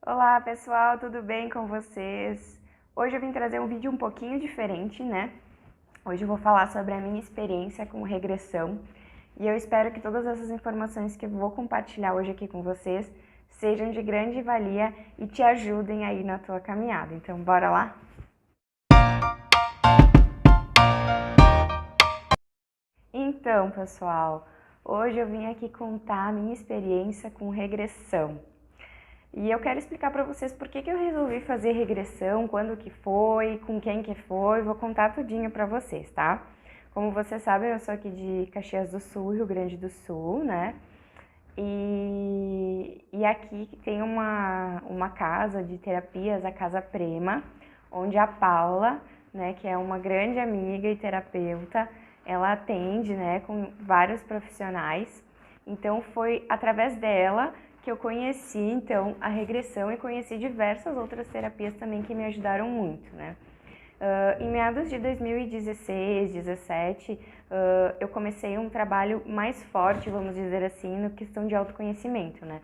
Olá pessoal, tudo bem com vocês? Hoje eu vim trazer um vídeo um pouquinho diferente, né? Hoje eu vou falar sobre a minha experiência com regressão e eu espero que todas essas informações que eu vou compartilhar hoje aqui com vocês sejam de grande valia e te ajudem aí na tua caminhada. Então, bora lá? Então, pessoal, hoje eu vim aqui contar a minha experiência com regressão. E eu quero explicar para vocês por que eu resolvi fazer regressão, quando que foi, com quem que foi, vou contar tudinho para vocês, tá? Como vocês sabem, eu sou aqui de Caxias do Sul, Rio Grande do Sul, né? E aqui tem uma casa de terapias, a Casa Prema, onde a Paula, né, que é uma grande amiga e terapeuta, ela atende, né, com vários profissionais. Então foi através dela que eu conheci então a regressão e conheci diversas outras terapias também que me ajudaram muito, né? Em meados de 2016, 2017, eu comecei um trabalho mais forte, vamos dizer assim, na questão de autoconhecimento, né?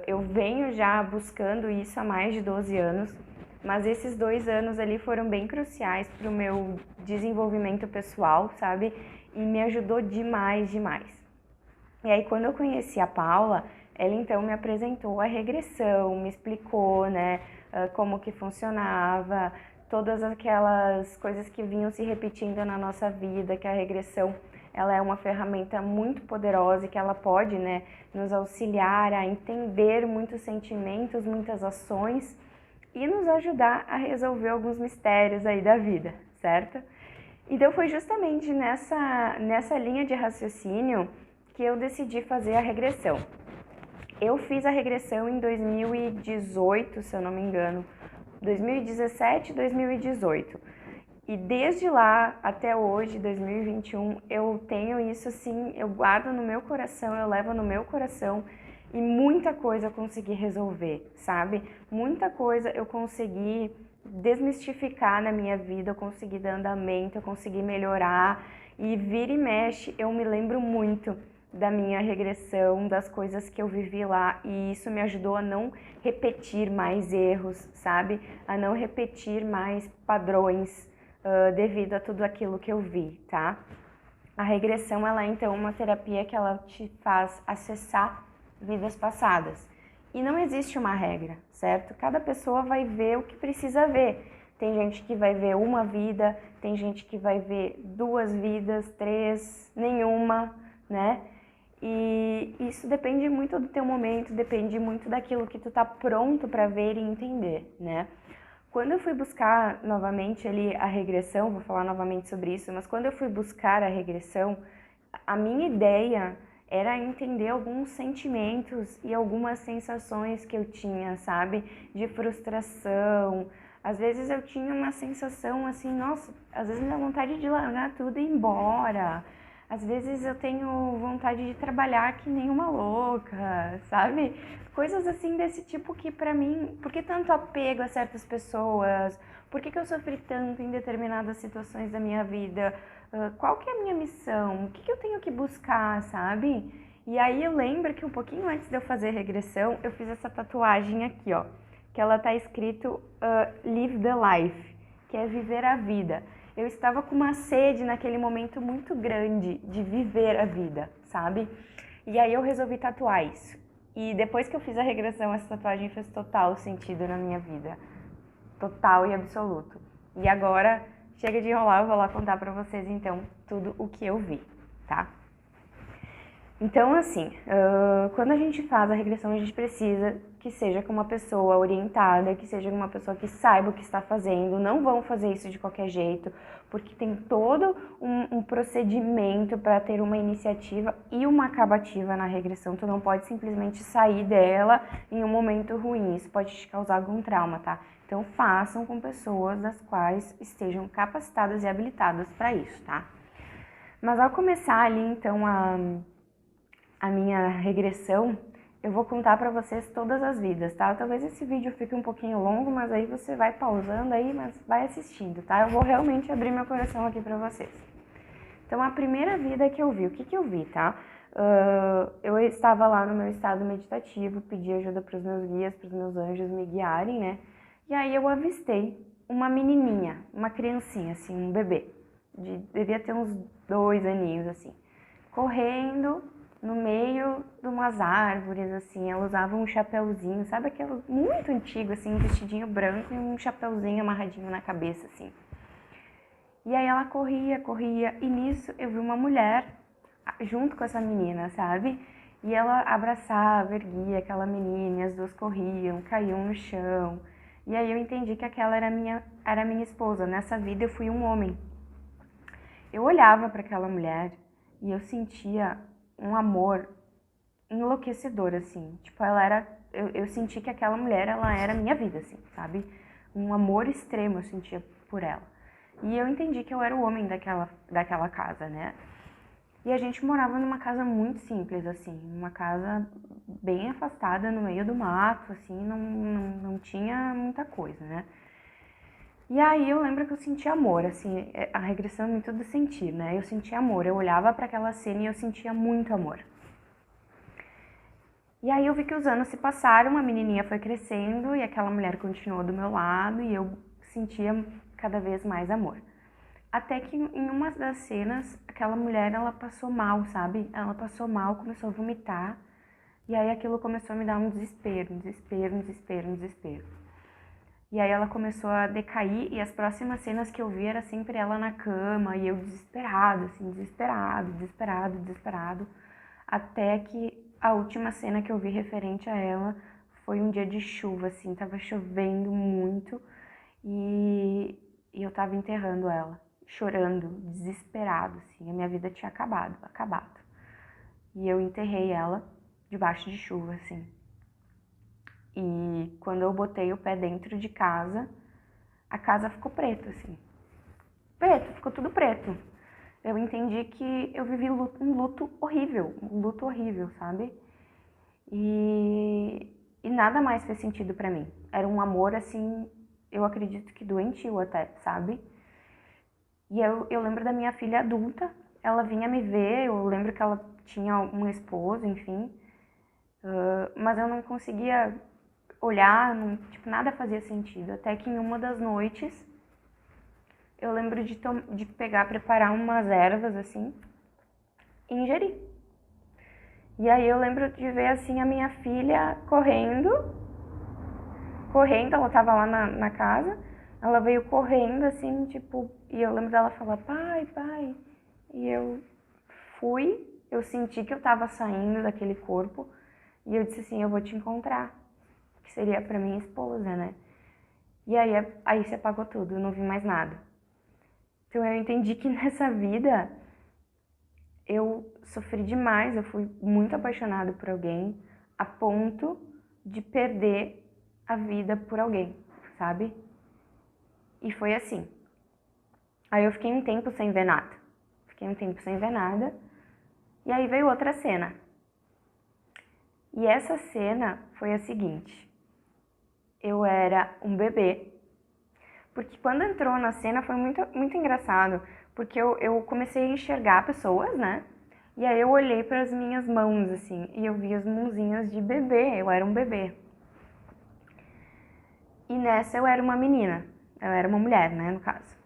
Eu venho já buscando isso há mais de 12 anos, mas esses 2 anos ali foram bem cruciais para o meu desenvolvimento pessoal, sabe? E me ajudou demais, demais. E aí, quando eu conheci a Paula, ela então me apresentou a regressão, me explicou, né, como que funcionava, todas aquelas coisas que vinham se repetindo na nossa vida, que a regressão ela é uma ferramenta muito poderosa e que ela pode, né, nos auxiliar a entender muitos sentimentos, muitas ações e nos ajudar a resolver alguns mistérios aí da vida, certo? Então foi justamente nessa linha de raciocínio que eu decidi fazer a regressão. Eu fiz a regressão em 2018, se eu não me engano, 2017, 2018. E desde lá até hoje, 2021, eu tenho isso assim, eu guardo no meu coração, eu levo no meu coração e muita coisa eu consegui resolver, sabe? Muita coisa eu consegui desmistificar na minha vida, eu consegui dar andamento, eu consegui melhorar e vira e mexe, eu me lembro muito da minha regressão, das coisas que eu vivi lá e isso me ajudou a não repetir mais erros, sabe? A não repetir mais padrões devido a tudo aquilo que eu vi, tá? A regressão, ela é então uma terapia que ela te faz acessar vidas passadas. E não existe uma regra, certo? Cada pessoa vai ver o que precisa ver. Tem gente que vai ver uma vida, tem gente que vai ver 2 vidas, 3, nenhuma, né? E isso depende muito do teu momento, depende muito daquilo que tu tá pronto para ver e entender, né? Quando eu fui buscar novamente ali a regressão, vou falar novamente sobre isso, mas quando eu fui buscar a regressão, a minha ideia era entender alguns sentimentos e algumas sensações que eu tinha, sabe? De frustração. Às vezes eu tinha uma sensação assim, nossa, às vezes me dá vontade de largar tudo e ir embora. Às vezes eu tenho vontade de trabalhar que nem uma louca, sabe? Coisas assim desse tipo que pra mim, por que tanto apego a certas pessoas? Por que eu sofri tanto em determinadas situações da minha vida? Qual que é a minha missão? O que eu tenho que buscar, sabe? E aí eu lembro que um pouquinho antes de eu fazer regressão, eu fiz essa tatuagem aqui, ó, que ela tá escrito Live the Life, que é viver a vida. Eu estava com uma sede naquele momento muito grande de viver a vida, sabe? E aí eu resolvi tatuar isso. E depois que eu fiz a regressão, essa tatuagem fez total sentido na minha vida. Total e absoluto. E agora, chega de enrolar, eu vou lá contar pra vocês então tudo o que eu vi, tá? Então, assim, quando a gente faz a regressão, a gente precisa que seja com uma pessoa orientada, que seja com uma pessoa que saiba o que está fazendo. Não vão fazer isso de qualquer jeito, porque tem todo um procedimento para ter uma iniciativa e uma acabativa na regressão. Tu não pode simplesmente sair dela em um momento ruim, isso pode te causar algum trauma, tá? Então, façam com pessoas das quais estejam capacitadas e habilitadas para isso, tá? Mas ao começar ali, então, a minha regressão, eu vou contar pra vocês todas as vidas, tá? Talvez esse vídeo fique um pouquinho longo, mas aí você vai pausando aí, mas vai assistindo, tá? Eu vou realmente abrir meu coração aqui pra vocês. Então, a primeira vida que eu vi, o que eu vi, tá? Eu estava lá no meu estado meditativo, pedi ajuda para os meus guias, para os meus anjos me guiarem, né? E aí eu avistei uma menininha, uma criancinha, assim, um bebê. Devia ter uns 2 aninhos, assim, correndo no meio de umas árvores, assim. Ela usava um chapéuzinho, sabe aquele muito antigo, assim, um vestidinho branco e um chapéuzinho amarradinho na cabeça, assim. E aí ela corria, e nisso eu vi uma mulher junto com essa menina, sabe? E ela abraçava, erguia aquela menina, e as duas corriam, caíam no chão. E aí eu entendi que aquela era minha esposa. Nessa vida eu fui um homem. Eu olhava para aquela mulher e eu sentia um amor enlouquecedor, assim. Tipo, eu senti que aquela mulher, ela era minha vida, assim, sabe? Um amor extremo eu sentia por ela. E eu entendi que eu era o homem daquela casa, né? E a gente morava numa casa muito simples, assim, uma casa bem afastada no meio do mato, assim, não tinha muita coisa, né? E aí eu lembro que eu senti amor, assim, a regressão é muito do sentir, né? Eu senti amor, eu olhava para aquela cena e eu sentia muito amor. E aí eu vi que os anos se passaram, a menininha foi crescendo e aquela mulher continuou do meu lado e eu sentia cada vez mais amor. Até que em uma das cenas, aquela mulher, ela passou mal, sabe? Ela passou mal, começou a vomitar. E aí aquilo começou a me dar um desespero. E aí ela começou a decair e as próximas cenas que eu vi era sempre ela na cama e eu desesperado, assim, desesperado. Até que a última cena que eu vi referente a ela foi um dia de chuva, assim, tava chovendo muito e eu tava enterrando ela, chorando, desesperado, assim, a minha vida tinha acabado. E eu enterrei ela debaixo de chuva, assim. E quando eu botei o pé dentro de casa, a casa ficou preta, assim. Preto, ficou tudo preto. Eu entendi que eu vivi um luto horrível, sabe? E nada mais fez sentido pra mim. Era um amor, assim, eu acredito que doentio até, sabe? E eu lembro da minha filha adulta, ela vinha me ver, eu lembro que ela tinha um esposo, enfim, mas eu não conseguia olhar, não, tipo, nada fazia sentido. Até que em uma das noites, eu lembro de pegar, preparar umas ervas, assim, e ingerir. E aí eu lembro de ver, assim, a minha filha correndo, ela tava lá na casa, ela veio correndo, assim, tipo, e eu lembro dela falar, pai, e eu fui, eu senti que eu tava saindo daquele corpo, e eu disse assim, eu vou te encontrar, que seria pra minha esposa, né? E aí se apagou tudo, eu não vi mais nada. Então eu entendi que nessa vida eu sofri demais, eu fui muito apaixonada por alguém, a ponto de perder a vida por alguém, sabe? E foi assim. Aí eu fiquei um tempo sem ver nada. E aí veio outra cena. E essa cena foi a seguinte. Eu era um bebê. Porque quando entrou na cena foi muito engraçado. Porque eu comecei a enxergar pessoas, né? E aí eu olhei para as minhas mãos, assim. E eu vi as mãozinhas de bebê. Eu era um bebê. E nessa eu era uma menina. Eu era uma mulher, né, no caso.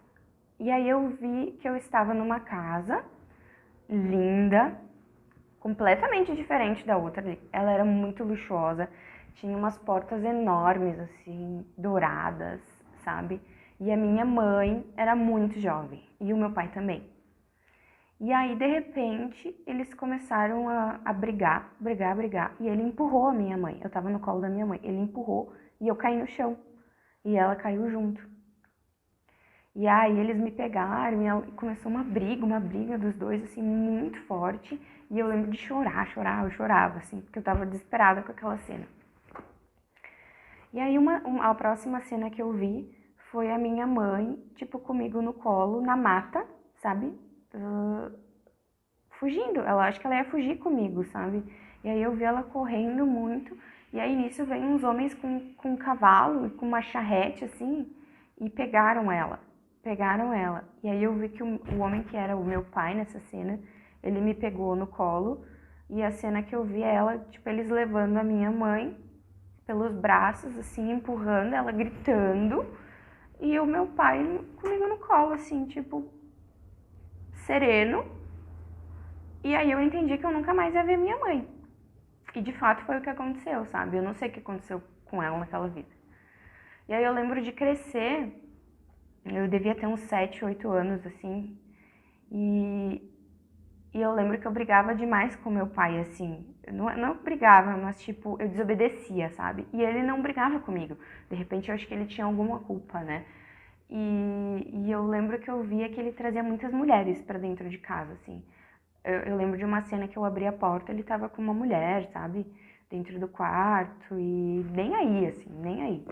E aí eu vi que eu estava numa casa linda, completamente diferente da outra ali. Ela era muito luxuosa, tinha umas portas enormes, assim, douradas, sabe? E a minha mãe era muito jovem, e o meu pai também. E aí, de repente, eles começaram a brigar, e ele empurrou a minha mãe. Eu tava no colo da minha mãe, ele empurrou e eu caí no chão. E ela caiu junto. E aí eles me pegaram e começou uma briga dos dois, assim, muito forte. E eu lembro de eu chorava, assim, porque eu tava desesperada com aquela cena. E aí a próxima cena que eu vi foi a minha mãe, tipo, comigo no colo, na mata, sabe? Fugindo, acho que ela ia fugir comigo, sabe? E aí eu vi ela correndo muito, e aí nisso vem uns homens com um cavalo e com uma charrete, assim, e pegaram ela. E aí eu vi que o homem que era o meu pai nessa cena, ele me pegou no colo, E a cena que eu vi é ela, tipo, eles levando a minha mãe pelos braços, assim, empurrando, ela gritando, e o meu pai comigo no colo, assim, tipo, sereno. E aí eu entendi que eu nunca mais ia ver minha mãe. E de fato foi o que aconteceu, sabe? Eu não sei o que aconteceu com ela naquela vida. E aí eu lembro de crescer, eu devia ter uns 7, 8 anos, assim, e, e eu lembro que eu brigava demais com meu pai, assim. Não brigava, mas tipo, eu desobedecia, sabe? E ele não brigava comigo. De repente eu acho que ele tinha alguma culpa, né? E eu lembro que eu via que ele trazia muitas mulheres pra dentro de casa, assim. Eu lembro de uma cena que eu abri a porta, ele tava com uma mulher, sabe? Dentro do quarto e nem aí, assim, nem aí.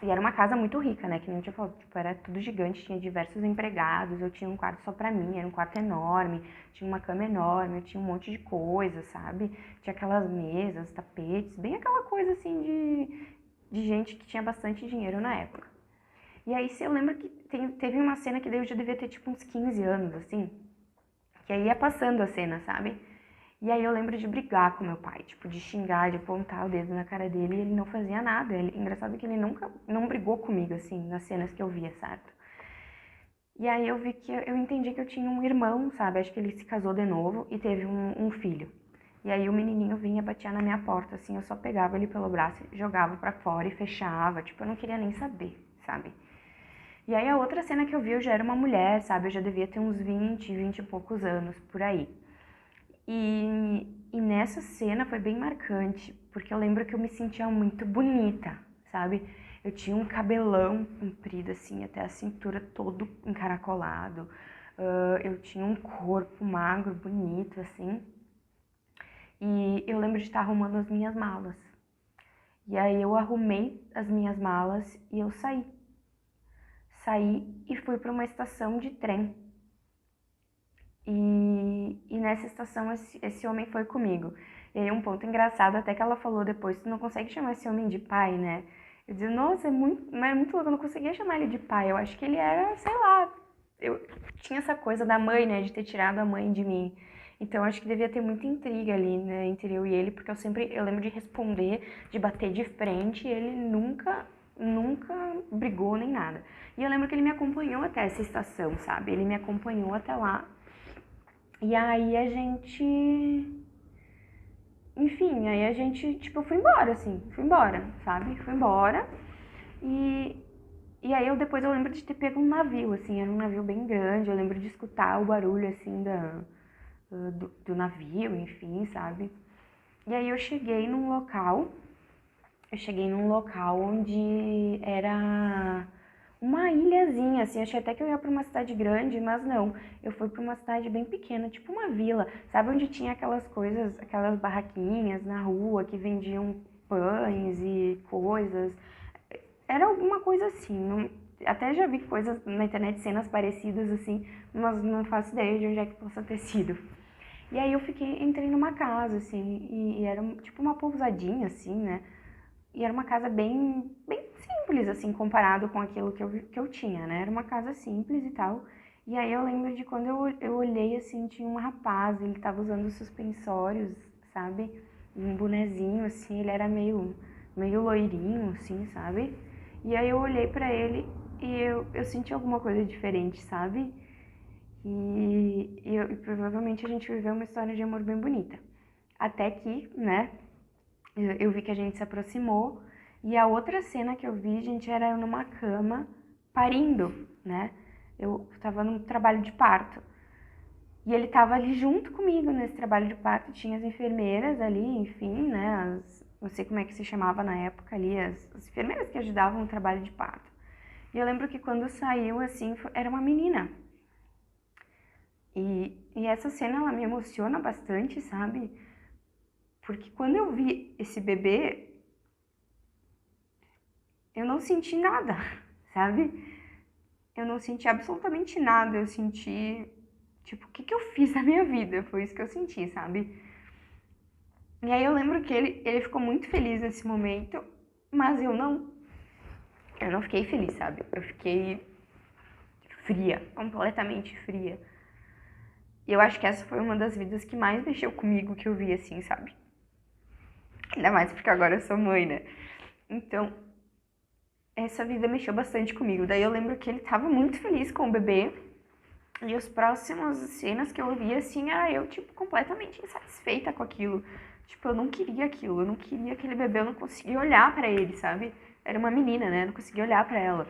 E era uma casa muito rica, né? Que nem tinha falado, tipo, era tudo gigante, tinha diversos empregados, eu tinha um quarto só pra mim, era um quarto enorme, tinha uma cama enorme, eu tinha um monte de coisa, sabe? Tinha aquelas mesas, tapetes, bem aquela coisa assim de gente que tinha bastante dinheiro na época. E aí eu lembro que teve uma cena que daí eu já devia ter tipo uns 15 anos, assim, que aí ia passando a cena, sabe? E aí eu lembro de brigar com meu pai, tipo, de xingar, de apontar o dedo na cara dele e ele não fazia nada. Engraçado que ele nunca, não brigou comigo, assim, nas cenas que eu via, certo? E aí eu vi que, eu entendi que eu tinha um irmão, sabe? Acho que ele se casou de novo e teve um filho. E aí o menininho vinha bater na minha porta, assim, eu só pegava ele pelo braço, jogava pra fora e fechava, tipo, eu não queria nem saber, sabe? E aí a outra cena que eu vi, eu já era uma mulher, sabe? Eu já devia ter uns 20 e poucos anos, por aí. E nessa cena foi bem marcante, porque eu lembro que eu me sentia muito bonita, sabe? Eu tinha um cabelão comprido, assim, até a cintura todo encaracolado. Eu tinha um corpo magro, bonito, assim. E eu lembro de estar arrumando as minhas malas. E aí eu arrumei as minhas malas e eu saí. Saí e fui para uma estação de trem. E nessa estação esse homem foi comigo. E aí um ponto engraçado, até que ela falou depois, tu não consegue chamar esse homem de pai, né? Eu disse, nossa, mas é muito louco, eu não conseguia chamar ele de pai. Eu acho que ele era, sei lá, eu tinha essa coisa da mãe, né, de ter tirado a mãe de mim. Então eu acho que devia ter muita intriga ali, né, entre eu e ele, porque eu lembro de responder, de bater de frente, e ele nunca brigou nem nada. E eu lembro que ele me acompanhou até essa estação, sabe? Ele me acompanhou até lá. E aí a gente. Enfim, aí a gente, tipo, eu fui embora, assim, fui embora, sabe? Fui embora. E, e aí depois eu lembro de ter pego um navio, assim, era um navio bem grande, eu lembro de escutar o barulho, assim, do navio, enfim, sabe? E aí eu cheguei num local onde era uma ilhazinha, assim, achei até que eu ia pra uma cidade grande, mas não, eu fui pra uma cidade bem pequena, tipo uma vila, sabe onde tinha aquelas coisas, aquelas barraquinhas na rua que vendiam pães e coisas, era alguma coisa assim, até já vi coisas na internet, cenas parecidas assim, mas não faço ideia de onde é que possa ter sido. E aí entrei numa casa, assim, e era tipo uma pousadinha, assim, né? E era uma casa bem simples, assim, comparado com aquilo que eu tinha, né? Era uma casa simples e tal. E aí eu lembro de quando eu olhei, assim, tinha um rapaz, ele tava usando suspensórios, sabe? E um bonezinho, assim, ele era meio loirinho, assim, sabe? E aí eu olhei pra ele e eu senti alguma coisa diferente, sabe? E provavelmente a gente viveu uma história de amor bem bonita. Até que, né, eu vi que a gente se aproximou. E a outra cena que eu vi, gente, era eu numa cama parindo, né? Eu tava num trabalho de parto. E ele tava ali junto comigo nesse trabalho de parto. Tinha as enfermeiras ali, enfim, né? Não sei como é que se chamava na época ali, as enfermeiras que ajudavam no trabalho de parto. E eu lembro que quando saiu, assim, era uma menina. E essa cena, ela me emociona bastante, sabe? Porque quando eu vi esse bebê, eu não senti nada, sabe? Eu não senti absolutamente nada. Eu senti, tipo, o que que eu fiz na minha vida? Foi isso que eu senti, sabe? E aí eu lembro que ele ficou muito feliz nesse momento, mas eu não. Eu não fiquei feliz, sabe? Eu fiquei fria, completamente fria. E eu acho que essa foi uma das vidas que mais mexeu comigo que eu vi, assim, sabe? Ainda mais porque agora eu sou mãe, né? Então, essa vida mexeu bastante comigo. Daí eu lembro que ele tava muito feliz com o bebê. E as próximas cenas que eu via, assim, era eu, tipo, completamente insatisfeita com aquilo. Tipo, eu não queria aquilo, eu não queria aquele bebê, eu não conseguia olhar pra ele, sabe? Era uma menina, né? Eu não conseguia olhar pra ela.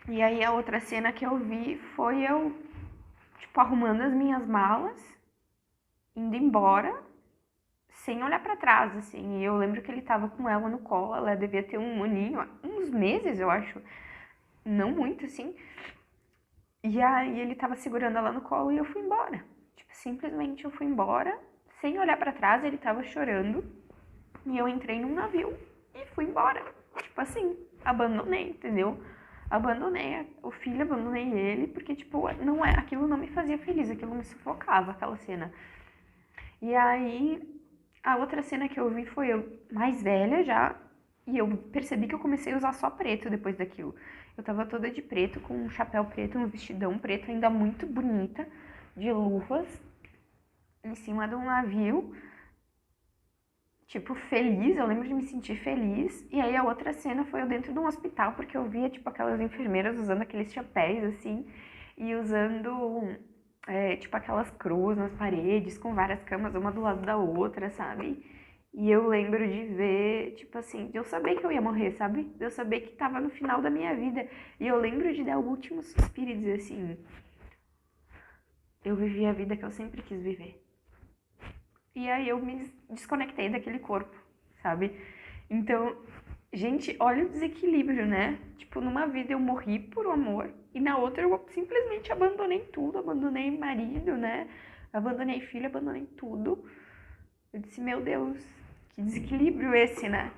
E aí a outra cena que eu vi foi eu, tipo, arrumando as minhas malas, indo embora, sem olhar pra trás, assim. E eu lembro que ele tava com ela no colo, ela devia ter um aninho, uns meses, eu acho. Não muito, assim. E aí ele tava segurando ela no colo e eu fui embora. Tipo, simplesmente eu fui embora, sem olhar pra trás, ele tava chorando. E eu entrei num navio e fui embora. Tipo assim, abandonei, entendeu? Abandonei o filho, abandonei ele, porque, tipo, não é, aquilo não me fazia feliz, aquilo me sufocava, aquela cena. E aí, a outra cena que eu vi foi eu mais velha já, e eu percebi que eu comecei a usar só preto depois daquilo. Eu tava toda de preto, com um chapéu preto, um vestidão preto, ainda muito bonita, de luvas, em cima de um navio, tipo, feliz, eu lembro de me sentir feliz. E aí a outra cena foi eu dentro de um hospital, porque eu via, tipo, aquelas enfermeiras usando aqueles chapéus, assim, e usando, tipo, aquelas cruzes nas paredes, com várias camas, uma do lado da outra, sabe? E eu lembro de ver, tipo assim, de eu saber que eu ia morrer, sabe? De eu saber que tava no final da minha vida. E eu lembro de dar o último suspiro e dizer assim, eu vivi a vida que eu sempre quis viver. E aí eu me desconectei daquele corpo, sabe? Então, gente, olha o desequilíbrio, né? Tipo, numa vida eu morri por amor e na outra eu simplesmente abandonei tudo, abandonei marido, né? Abandonei filho, abandonei tudo. Eu disse, meu Deus, que desequilíbrio esse, né?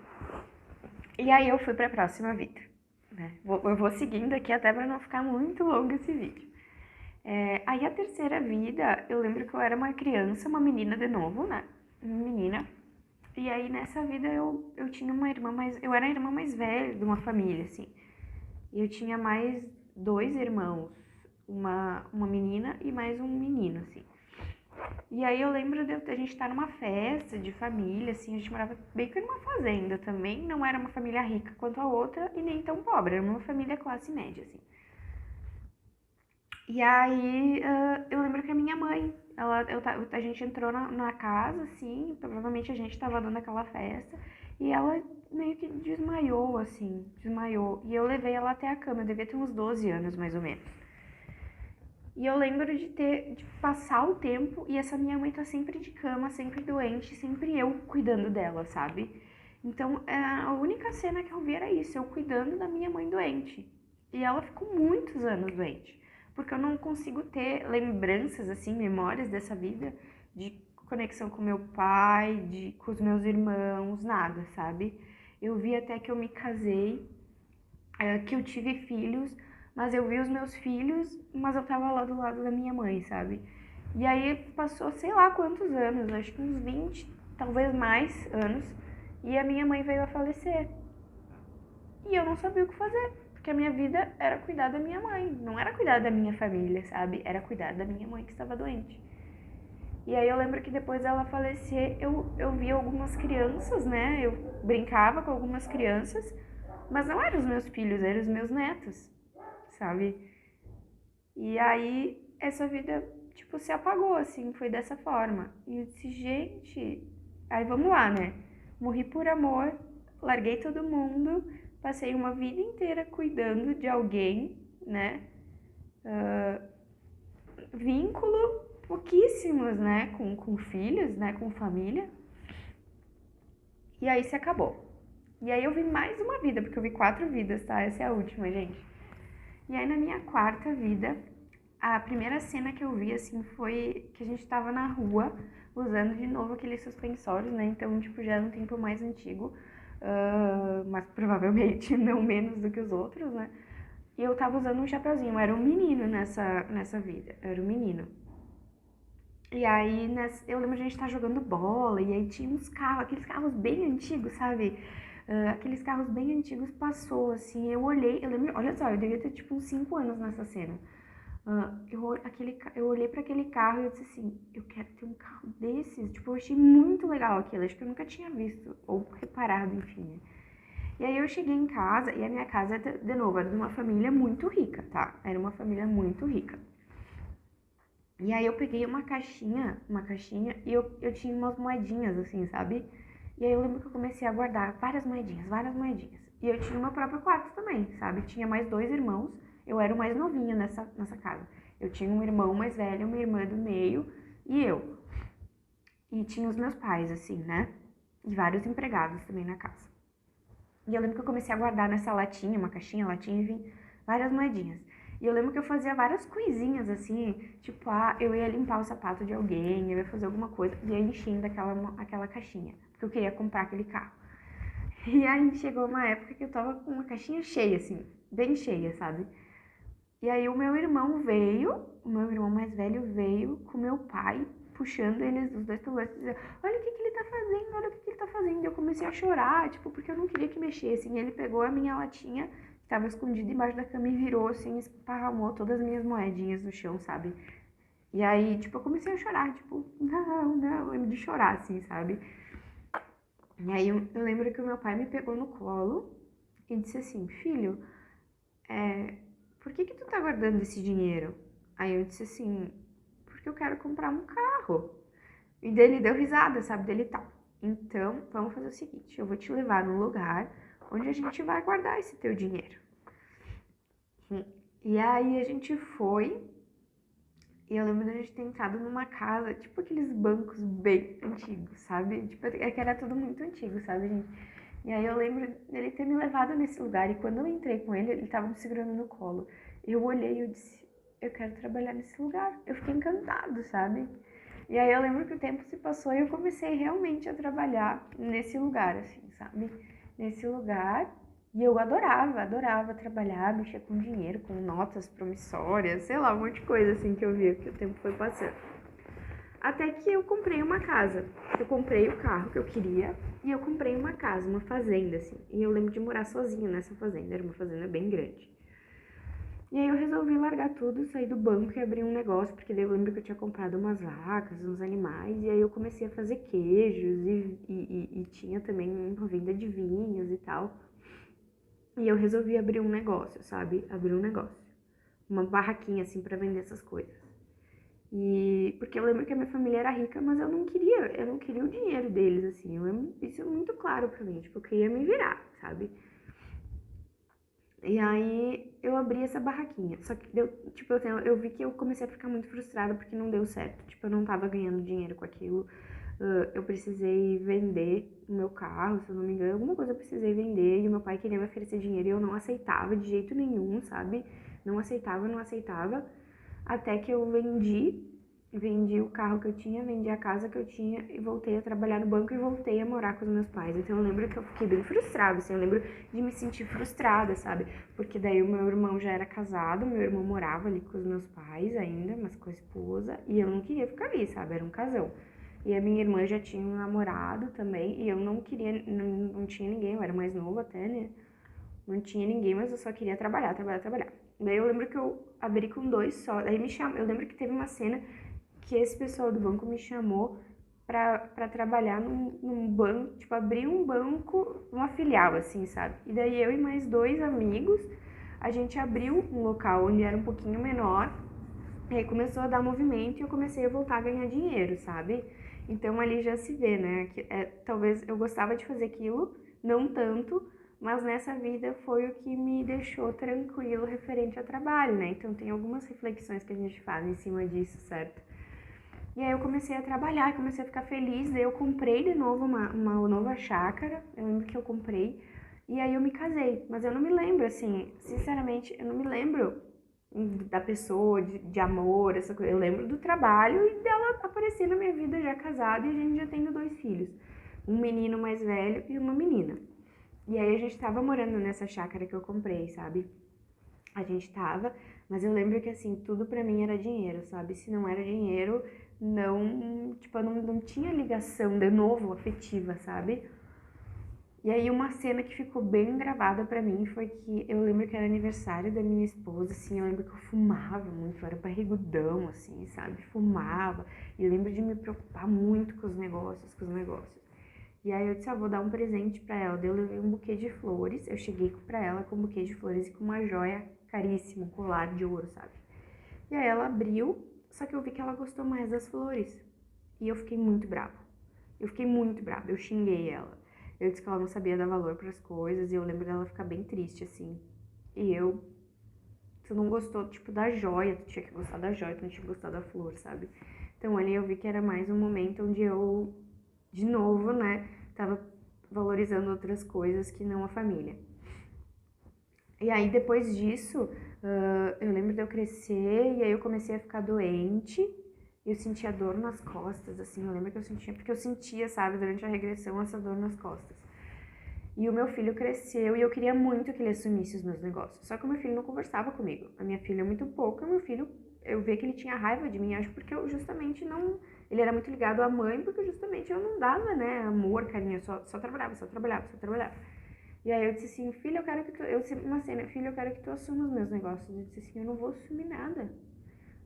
E aí eu fui pra próxima vida, né? Eu vou seguindo aqui até pra não ficar muito longo esse vídeo. Aí a terceira vida, eu lembro que eu era uma criança, uma menina de novo, né? Uma menina. E aí nessa vida eu tinha uma irmã mais. Eu era a irmã mais velha de uma família, assim. E eu tinha mais dois irmãos, uma menina e mais um menino, assim. E aí eu lembro de a gente estar numa festa de família, assim, a gente morava bem que numa fazenda também, não era uma família rica quanto a outra e nem tão pobre, era uma família classe média, assim. E aí eu lembro que a minha mãe, a gente entrou na casa, assim, provavelmente a gente tava dando aquela festa, e ela meio que desmaiou, assim, desmaiou. E eu levei ela até a cama, eu devia ter uns 12 anos, mais ou menos. E eu lembro de passar o tempo e essa minha mãe tá sempre de cama, sempre doente, sempre eu cuidando dela, sabe? Então, a única cena que eu vi era isso, eu cuidando da minha mãe doente. E ela ficou muitos anos doente, porque eu não consigo ter lembranças, assim, memórias dessa vida, de conexão com meu pai, com os meus irmãos, nada, sabe? Eu vi até que eu me casei, que eu tive filhos, mas eu vi os meus filhos, mas eu tava lá do lado da minha mãe, sabe? E aí passou sei lá quantos anos, acho que uns 20, talvez mais anos, e a minha mãe veio a falecer. E eu não sabia o que fazer, porque a minha vida era cuidar da minha mãe, não era cuidar da minha família, sabe? Era cuidar da minha mãe que estava doente. E aí eu lembro que depois dela falecer, eu vi algumas crianças, né? Eu brincava com algumas crianças, mas não eram os meus filhos, eram os meus netos, sabe? E aí essa vida, tipo, se apagou, assim, foi dessa forma. E eu disse, gente, aí vamos lá, né? Morri por amor, larguei todo mundo, passei uma vida inteira cuidando de alguém, né? Vínculo pouquíssimos, né? Com filhos, né? Com família. E aí se acabou. E aí eu vi mais uma vida, porque eu vi 4 vidas, tá? Essa é a última, gente. E aí na minha quarta vida, a primeira cena que eu vi, assim, foi que a gente tava na rua, usando de novo aqueles suspensórios, né? Então, tipo, já era um tempo mais antigo, mas provavelmente não menos do que os outros, né? E eu tava usando um chapeuzinho, eu era um menino nessa vida, eu era um menino. E aí, eu lembro de a gente estar jogando bola, e aí tinha uns carros, aqueles carros bem antigos, sabe? Aqueles carros bem antigos passou, assim, eu olhei, eu lembro, olha só, eu devia ter tipo uns 5 anos nessa cena. Eu olhei para aquele carro e eu disse assim, eu quero ter um carro desses. Tipo, eu achei muito legal aquilo, acho que eu nunca tinha visto ou reparado, enfim, né? E aí eu cheguei em casa, e a minha casa, de novo, era de uma família muito rica, tá? Era uma família muito rica. E aí eu peguei uma caixinha, e eu tinha umas moedinhas, assim, sabe? E aí eu lembro que eu comecei a guardar várias moedinhas, várias moedinhas. E eu tinha o meu próprio quarto também, sabe? Tinha mais 2 irmãos, eu era o mais novinho nessa casa. Eu tinha um irmão mais velho, uma irmã do meio e eu. E tinha os meus pais, assim, né? E vários empregados também na casa. E eu lembro que eu comecei a guardar nessa latinha, uma caixinha, latinha, enfim, várias moedinhas. E eu lembro que eu fazia várias coisinhas assim, tipo, eu ia limpar o sapato de alguém, eu ia fazer alguma coisa, e ia enchendo aquela caixinha, porque eu queria comprar aquele carro. E aí chegou uma época que eu tava com uma caixinha cheia, assim, bem cheia, sabe? E aí o meu irmão mais velho veio com meu pai, puxando eles, os dois pelo braço, e dizendo, olha o que ele tá fazendo, olha o que ele tá fazendo. E eu comecei a chorar, tipo, porque eu não queria que mexessem. E ele pegou a minha latinha, que tava escondida embaixo da cama, e virou, assim, esparramou todas as minhas moedinhas no chão, sabe? E aí, tipo, eu comecei a chorar, tipo, não, eu lembro de chorar, assim, sabe? E aí eu lembro que o meu pai me pegou no colo e disse assim, filho, por que tu tá guardando esse dinheiro? Aí eu disse assim, porque eu quero comprar um carro. E daí ele deu risada, sabe? Dele tá. Então, vamos fazer o seguinte, eu vou te levar num lugar onde a gente vai guardar esse teu dinheiro. E aí a gente foi, e eu lembro da gente ter entrado numa casa, tipo aqueles bancos bem antigos, sabe? Tipo, é que era tudo muito antigo, sabe, gente? E aí eu lembro dele ter me levado nesse lugar, e quando eu entrei com ele, ele tava me segurando no colo. Eu olhei e eu disse, eu quero trabalhar nesse lugar. Eu fiquei encantado, sabe? E aí eu lembro que o tempo se passou e eu comecei realmente a trabalhar nesse lugar, assim, sabe? Nesse lugar. E eu adorava trabalhar, mexer com dinheiro, com notas promissórias, sei lá, um monte de coisa assim que eu via que o tempo foi passando. Até que eu comprei uma casa. Eu comprei o carro que eu queria e eu comprei uma casa, uma fazenda, assim. E eu lembro de morar sozinha nessa fazenda, era uma fazenda bem grande. E aí eu resolvi largar tudo, sair do banco e abrir um negócio, porque daí eu lembro que eu tinha comprado umas vacas, uns animais, e aí eu comecei a fazer queijos e tinha também uma venda de vinhos e tal. E eu resolvi abrir um negócio, sabe? Abrir um negócio. Uma barraquinha, assim, pra vender essas coisas. E porque eu lembro que a minha família era rica, mas eu não queria o dinheiro deles, assim. Isso é muito claro pra mim, tipo, eu queria me virar, sabe? E aí eu abri essa barraquinha. Só que deu, tipo, eu vi que eu comecei a ficar muito frustrada porque não deu certo. Tipo, eu não tava ganhando dinheiro com aquilo. Eu precisei vender o meu carro, se eu não me engano, alguma coisa eu precisei vender. E o meu pai queria me oferecer dinheiro e eu não aceitava de jeito nenhum, sabe? Não aceitava. Até que eu vendi o carro que eu tinha, vendi a casa que eu tinha e voltei a trabalhar no banco e voltei a morar com os meus pais. Então eu lembro que eu fiquei bem frustrada, assim, eu lembro de me sentir frustrada, sabe? Porque daí o meu irmão já era casado, meu irmão morava ali com os meus pais ainda, mas com a esposa, e eu não queria ficar ali, sabe? Era um casão. E a minha irmã já tinha um namorado também, e eu não queria, não tinha ninguém, eu era mais nova até, né? Não tinha ninguém, mas eu só queria trabalhar. Daí eu lembro que eu abri com 2 só. Daí eu lembro que teve uma cena que esse pessoal do banco me chamou pra trabalhar num banco, tipo, abrir um banco, uma filial, assim, sabe? E daí eu e mais 2 amigos, a gente abriu um local onde era um pouquinho menor, e aí começou a dar movimento e eu comecei a voltar a ganhar dinheiro, sabe? Então ali já se vê, né? Talvez eu gostava de fazer aquilo, não tanto, mas nessa vida foi o que me deixou tranquilo referente ao trabalho, né? Então tem algumas reflexões que a gente faz em cima disso, certo? E aí eu comecei a trabalhar, comecei a ficar feliz, daí eu comprei de novo uma nova chácara, eu lembro que eu comprei, e aí eu me casei, mas eu não me lembro, assim, sinceramente, eu não me lembro da pessoa, de amor, essa coisa. Eu lembro do trabalho e dela aparecer na minha vida já casada e a gente já tendo 2 filhos. Um menino mais velho e uma menina. E aí a gente tava morando nessa chácara que eu comprei, sabe? A gente tava, mas eu lembro que assim, tudo pra mim era dinheiro, sabe? Se não era dinheiro, não, tipo, eu não tinha ligação de novo afetiva, sabe? E aí uma cena que ficou bem gravada pra mim foi que eu lembro que era aniversário da minha esposa, assim, eu lembro que eu fumava muito, eu era barrigudão, assim, sabe? Fumava. E eu lembro de me preocupar muito com os negócios. E aí eu disse, vou dar um presente pra ela. Daí eu levei um buquê de flores, eu cheguei pra ela com um buquê de flores e com uma joia caríssima, um colar de ouro, sabe? E aí ela abriu, só que eu vi que ela gostou mais das flores. E eu fiquei muito brava. Eu xinguei ela. Eu disse que ela não sabia dar valor para as coisas e eu lembro dela ficar bem triste, assim. E tu não gostou, tipo, da joia, tu tinha que gostar da joia, tu não tinha que gostar da flor, sabe? Então ali eu vi que era mais um momento onde eu, de novo, né, tava valorizando outras coisas que não a família. E aí depois disso, eu lembro de eu crescer e aí eu comecei a ficar doente. Eu sentia dor nas costas, assim, eu lembro que eu sentia, porque eu sentia, sabe, durante a regressão, essa dor nas costas. E o meu filho cresceu e eu queria muito que ele assumisse os meus negócios. Só que o meu filho não conversava comigo. A minha filha é muito pouco, e o meu filho, eu vi que ele tinha raiva de mim, acho porque eu justamente não... Ele era muito ligado à mãe, porque justamente eu não dava, né, amor, carinho, só trabalhava. E aí eu disse assim, filho, eu quero que tu... Eu disse uma cena, filho, eu quero que tu assuma os meus negócios. Ele disse assim, eu não vou assumir nada.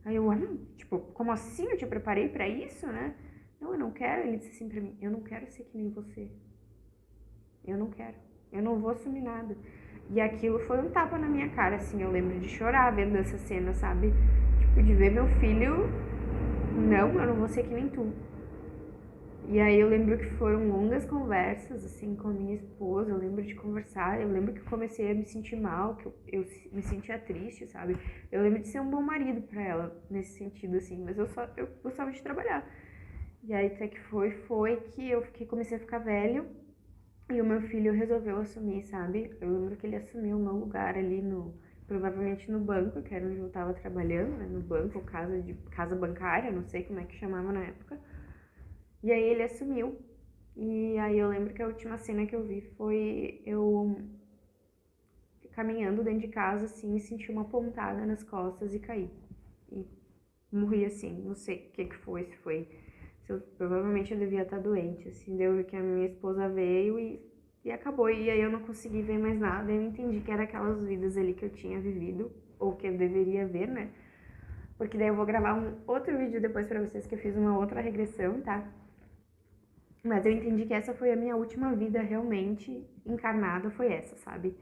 Aí eu, não, tipo, como assim? Eu te preparei pra isso, né? Não, eu não quero. Ele disse assim pra mim, eu não quero ser que nem você. Eu não quero. Eu não vou assumir nada. E aquilo foi um tapa na minha cara, assim. Eu lembro de chorar vendo essa cena, sabe? Tipo, de ver meu filho, não, eu não vou ser que nem tu. E aí eu lembro que foram longas conversas, assim, com a minha esposa. Eu lembro de conversar, eu lembro que eu comecei a me sentir mal, que eu me sentia triste, sabe? Eu lembro de ser um bom marido pra ela, nesse sentido, assim, mas eu gostava de trabalhar. E aí até que foi que eu comecei a ficar velho e o meu filho resolveu assumir, sabe? Eu lembro que ele assumiu o meu lugar ali provavelmente no banco, que era onde eu tava trabalhando, né? No banco, casa bancária, não sei como é que chamava na época. E aí ele assumiu. E aí eu lembro que a última cena que eu vi foi eu caminhando dentro de casa, assim, e senti uma pontada nas costas e caí. E morri assim, não sei o que foi, se foi... provavelmente eu devia estar doente, assim, deu que a minha esposa veio e acabou. E aí eu não consegui ver mais nada, eu entendi que era aquelas vidas ali que eu tinha vivido, ou que eu deveria ver, né? Porque daí eu vou gravar um outro vídeo depois pra vocês que eu fiz uma outra regressão, tá? Mas eu entendi que essa foi a minha última vida realmente encarnada, foi essa, sabe?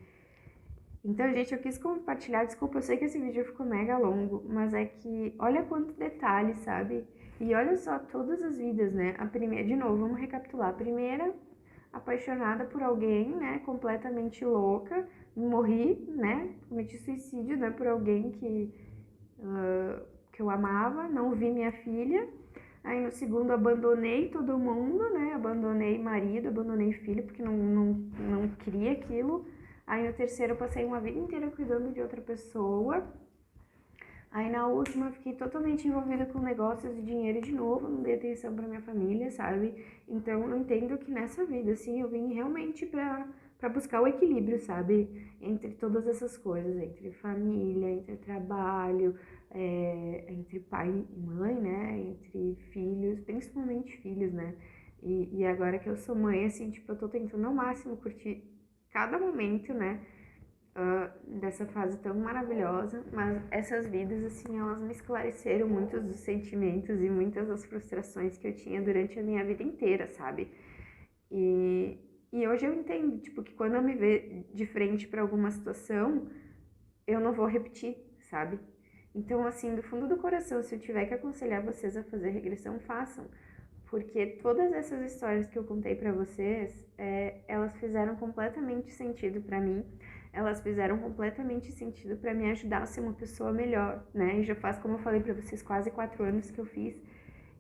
Então, gente, eu quis compartilhar, desculpa, eu sei que esse vídeo ficou mega longo, mas é que olha quanto detalhe, sabe? E olha só todas as vidas, né? A primeira, de novo, vamos recapitular. A primeira, apaixonada por alguém, né? Completamente louca, morri, né? Cometi suicídio, né? Por alguém que eu amava, não vi minha filha. Aí no segundo abandonei todo mundo, né? Abandonei marido, abandonei filho, porque não queria aquilo. Aí no terceiro eu passei uma vida inteira cuidando de outra pessoa. Aí na última eu fiquei totalmente envolvida com negócios e dinheiro de novo, não dei atenção pra minha família, sabe? Então eu entendo que nessa vida, assim, eu vim realmente pra buscar o equilíbrio, sabe? Entre todas essas coisas, entre família, entre trabalho, entre pai e mãe, né? Entre filhos, principalmente filhos, né? E agora que eu sou mãe, assim, tipo, eu tô tentando ao máximo curtir cada momento, né? Dessa fase tão maravilhosa, mas essas vidas, assim, elas me esclareceram muitos dos sentimentos e muitas das frustrações que eu tinha durante a minha vida inteira, sabe? E hoje eu entendo, tipo, que quando eu me ver de frente para alguma situação, eu não vou repetir, sabe? Então, assim, do fundo do coração, se eu tiver que aconselhar vocês a fazer regressão, façam. Porque todas essas histórias que eu contei pra vocês, elas fizeram completamente sentido pra mim. Elas fizeram completamente sentido pra me ajudar a ser uma pessoa melhor, né? E já faz, como eu falei pra vocês, quase 4 anos que eu fiz.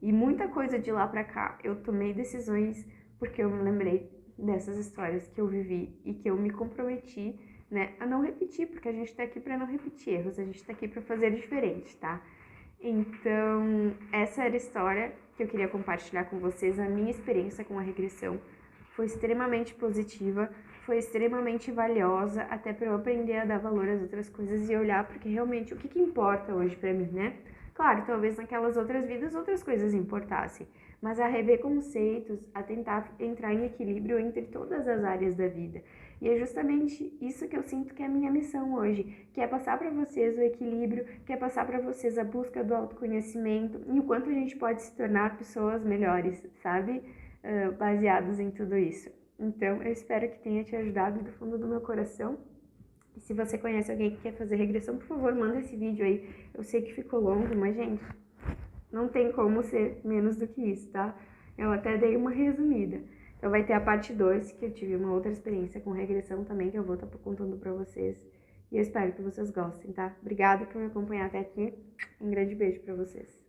E muita coisa de lá pra cá, eu tomei decisões porque eu me lembrei dessas histórias que eu vivi e que eu me comprometi, né, a não repetir, porque a gente tá aqui pra não repetir erros, a gente tá aqui pra fazer diferente, tá? Então, essa era a história que eu queria compartilhar com vocês. A minha experiência com a regressão foi extremamente positiva, foi extremamente valiosa, até para eu aprender a dar valor às outras coisas e olhar porque realmente o que importa hoje para mim, né? Claro, talvez naquelas outras vidas outras coisas importassem, mas a rever conceitos, a tentar entrar em equilíbrio entre todas as áreas da vida. E é justamente isso que eu sinto que é a minha missão hoje, que é passar para vocês o equilíbrio, que é passar para vocês a busca do autoconhecimento e o quanto a gente pode se tornar pessoas melhores, sabe? Baseados em tudo isso. Então, eu espero que tenha te ajudado do fundo do meu coração. E se você conhece alguém que quer fazer regressão, por favor, manda esse vídeo aí. Eu sei que ficou longo, mas, gente, não tem como ser menos do que isso, tá? Eu até dei uma resumida. Então vai ter a parte 2, que eu tive uma outra experiência com regressão também, que eu vou estar contando pra vocês. E eu espero que vocês gostem, tá? Obrigada por me acompanhar até aqui. Um grande beijo pra vocês.